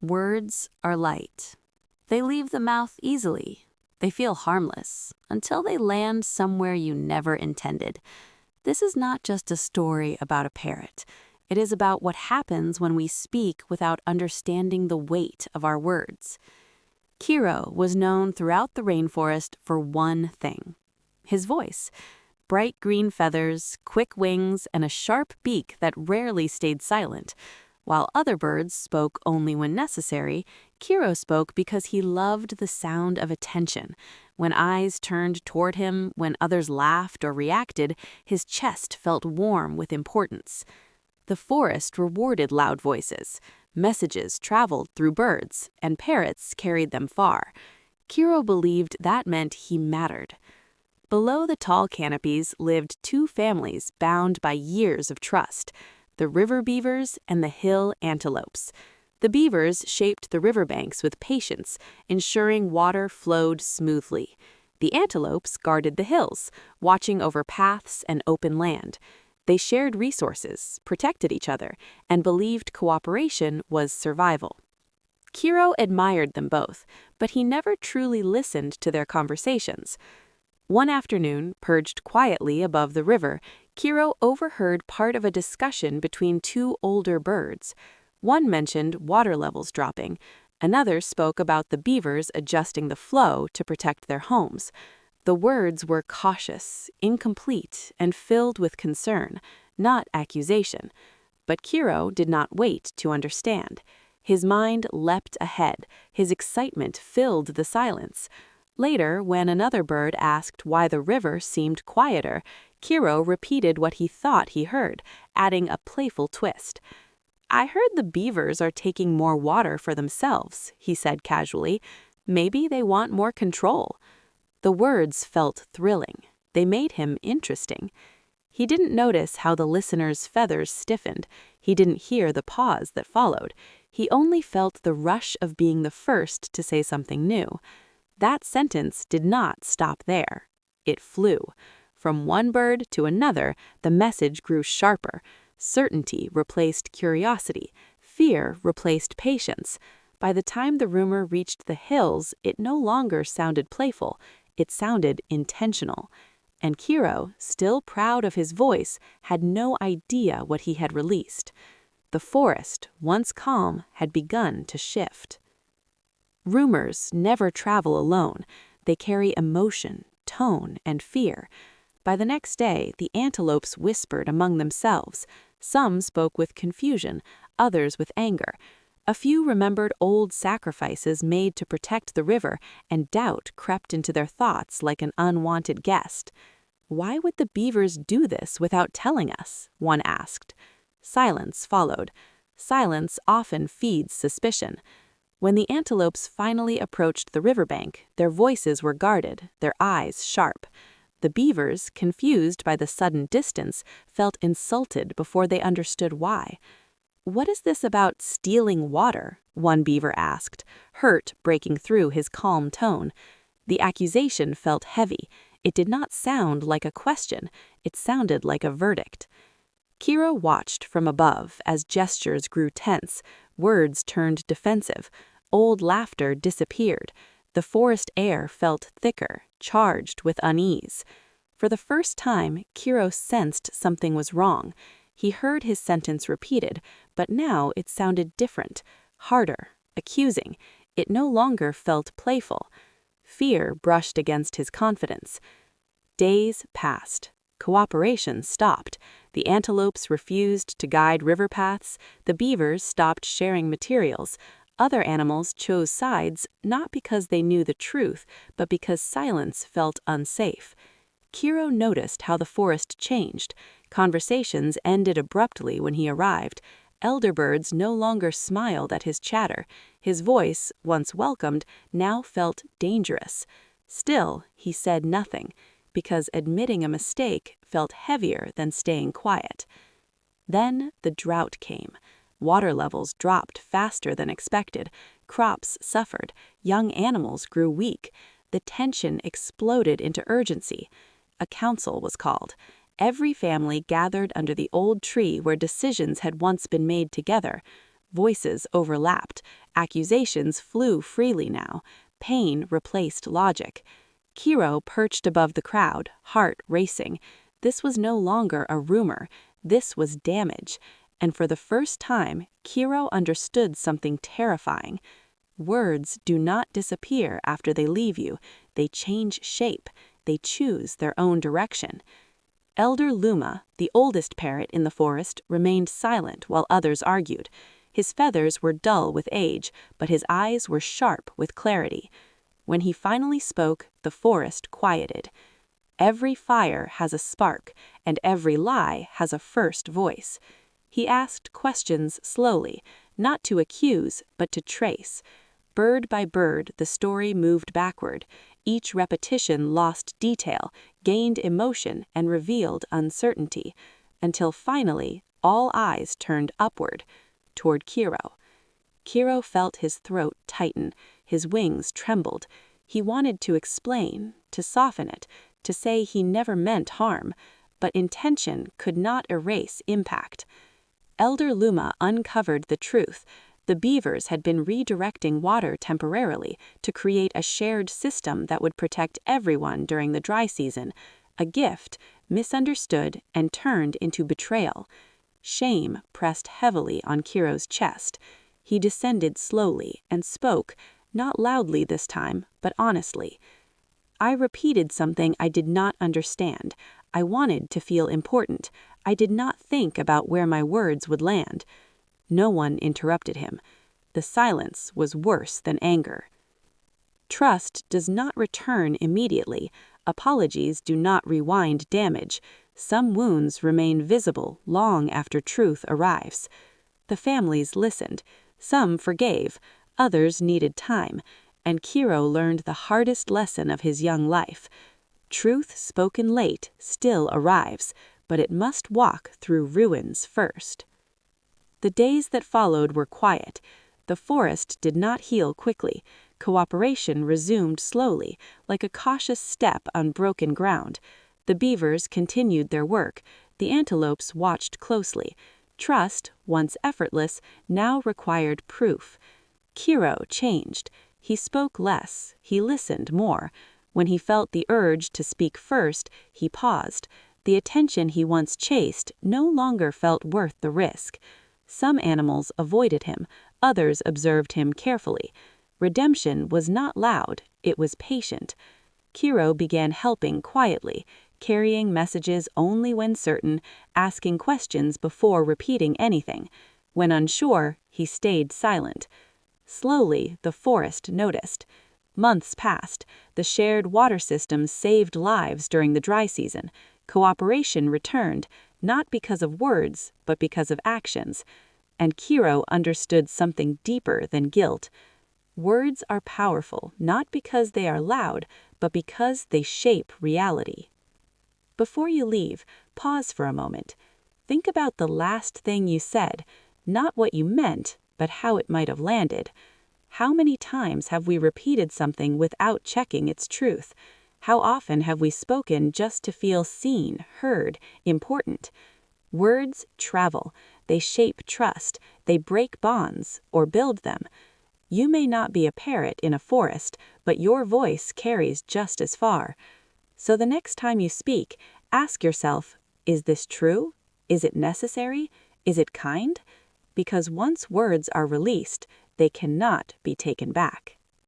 Words are light. They leave the mouth easily. They feel harmless until they land somewhere you never intended. This is not just a story about a parrot. It is about what happens when we speak without understanding the weight of our words. Kiro was known throughout the rainforest for one thing: his voice. Bright green feathers, quick wings, and a sharp beak that rarely stayed silent. While other birds spoke only when necessary, Kiro spoke because he loved the sound of attention. When eyes turned toward him, when others laughed or reacted, his chest felt warm with importance. The forest rewarded loud voices. Messages traveled through birds, and parrots carried them far. Kiro believed that meant he mattered. Below the tall canopies lived two families bound by years of trust: the river beavers and the hill antelopes. The beavers shaped the riverbanks with patience, ensuring water flowed smoothly. The antelopes guarded the hills, watching over paths and open land. They shared resources, protected each other, and believed cooperation was survival. Kiro admired them both, but he never truly listened to their conversations. One afternoon, perched quietly above the river, Kiro overheard part of a discussion between two older birds. One mentioned water levels dropping. Another spoke about the beavers adjusting the flow to protect their homes. The words were cautious, incomplete, and filled with concern, not accusation. But Kiro did not wait to understand. His mind leapt ahead. His excitement filled the silence. Later, when another bird asked why the river seemed quieter, Kiro repeated what he thought he heard, adding a playful twist. "I heard the beavers are taking more water for themselves," he said casually. "Maybe they want more control." The words felt thrilling. They made him interesting. He didn't notice how the listener's feathers stiffened. He didn't hear the pause that followed. He only felt the rush of being the first to say something new. That sentence did not stop there. It flew. From one bird to another, the message grew sharper. Certainty replaced curiosity. Fear replaced patience. By the time the rumor reached the hills, it no longer sounded playful. It sounded intentional. And Kiro, still proud of his voice, had no idea what he had released. The forest, once calm, had begun to shift. Rumors never travel alone. They carry emotion, tone, and fear. By the next day, the antelopes whispered among themselves. Some spoke with confusion, others with anger. A few remembered old sacrifices made to protect the river, and doubt crept into their thoughts like an unwanted guest. "Why would the beavers do this without telling us?" one asked. Silence followed. Silence often feeds suspicion. When the antelopes finally approached the riverbank, their voices were guarded, their eyes sharp. The beavers, confused by the sudden distance, felt insulted before they understood why. "What is this about stealing water?" one beaver asked, hurt breaking through his calm tone. The accusation felt heavy. It did not sound like a question. It sounded like a verdict. Kiro watched from above as gestures grew tense, words turned defensive, old laughter disappeared. The forest air felt thicker, charged with unease. For the first time, Kiro sensed something was wrong. He heard his sentence repeated, but now it sounded different, harder, accusing. It no longer felt playful. Fear brushed against his confidence. Days passed. Cooperation stopped. The antelopes refused to guide river paths. The beavers stopped sharing materials. Other animals chose sides, not because they knew the truth, but because silence felt unsafe. Kiro noticed how the forest changed. Conversations ended abruptly when he arrived. Elder birds no longer smiled at his chatter. His voice, once welcomed, now felt dangerous. Still, he said nothing, because admitting a mistake felt heavier than staying quiet. Then the drought came. Water levels dropped faster than expected. Crops suffered. Young animals grew weak. The tension exploded into urgency. A council was called. Every family gathered under the old tree where decisions had once been made together. Voices overlapped. Accusations flew freely now. Pain replaced logic. Kiro perched above the crowd, heart racing. This was no longer a rumor. This was damage. And for the first time, Kiro understood something terrifying. Words do not disappear after they leave you. They change shape. They choose their own direction. Elder Luma, the oldest parrot in the forest, remained silent while others argued. His feathers were dull with age, but his eyes were sharp with clarity. When he finally spoke, the forest quieted. Every fire has a spark, and every lie has a first voice. He asked questions slowly, not to accuse, but to trace. Bird by bird, the story moved backward. Each repetition lost detail, gained emotion, and revealed uncertainty, until finally all eyes turned upward, toward Kiro. Kiro felt his throat tighten, his wings trembled. He wanted to explain, to soften it, to say he never meant harm, but intention could not erase impact. Elder Luma uncovered the truth. The beavers had been redirecting water temporarily to create a shared system that would protect everyone during the dry season, a gift misunderstood and turned into betrayal. Shame pressed heavily on Kiro's chest. He descended slowly and spoke, not loudly this time, but honestly. I repeated something I did not understand. I wanted to feel important. I did not think about where my words would land. No one interrupted him. The silence was worse than anger. Trust does not return immediately. Apologies do not rewind damage. Some wounds remain visible long after truth arrives. The families listened. Some forgave. Others needed time. And Kiro learned the hardest lesson of his young life. Truth spoken late still arrives, but it must walk through ruins first. The days that followed were quiet. The forest did not heal quickly. Cooperation resumed slowly, like a cautious step on broken ground. The beavers continued their work. The antelopes watched closely. Trust, once effortless, now required proof. Kiro changed. He spoke less. He listened more. When he felt the urge to speak first, he paused. The attention he once chased no longer felt worth the risk. Some animals avoided him, others observed him carefully. Redemption was not loud, it was patient. Kiro began helping quietly, carrying messages only when certain, asking questions before repeating anything. When unsure, he stayed silent. Slowly, the forest noticed. Months passed. The shared water system saved lives during the dry season. Cooperation returned, not because of words, but because of actions. And Kiro understood something deeper than guilt. Words are powerful, not because they are loud, but because they shape reality. Before you leave, pause for a moment. Think about the last thing you said, not what you meant, but how it might have landed. How many times have we repeated something without checking its truth? How often have we spoken just to feel seen, heard, important? Words travel. They shape trust. They break bonds or build them. You may not be a parrot in a forest, but your voice carries just as far. So the next time you speak, ask yourself, is this true? Is it necessary? Is it kind? Because once words are released, they cannot be taken back.